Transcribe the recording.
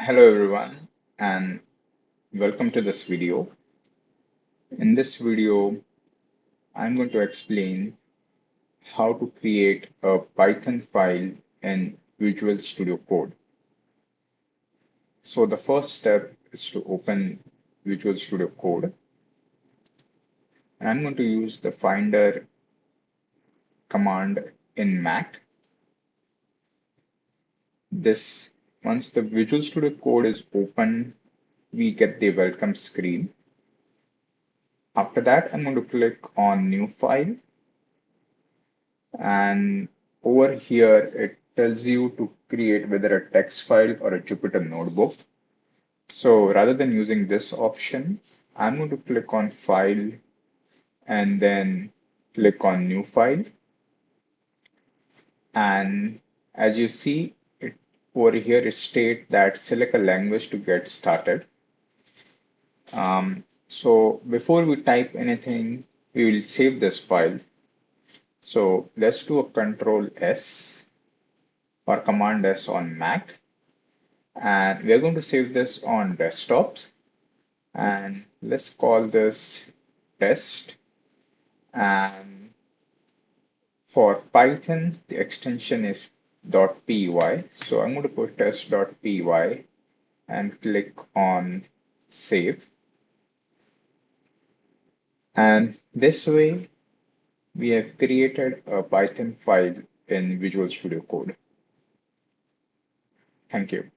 Hello everyone and welcome to this video. In this video, I'm going to explain how to create a Python file in Visual Studio Code. So the first step is to open Visual Studio Code. And I'm going to use the Finder command in Mac. Once the Visual Studio Code is open, we get the welcome screen. After that, I'm going to click on New File. And over here, it tells you to create whether a text file or a Jupyter notebook. So rather than using this option, I'm going to click on File and then click on New File. And as you see, over here, it states that select a language to get started. So before we type anything, we will save this file. So let's do a Control S or Command S on Mac. And we're going to save this on desktops. And let's call this test. And for Python, the extension is .py. So I'm going to put test.py and click on save. And this way, we have created a Python file in Visual Studio Code. Thank you.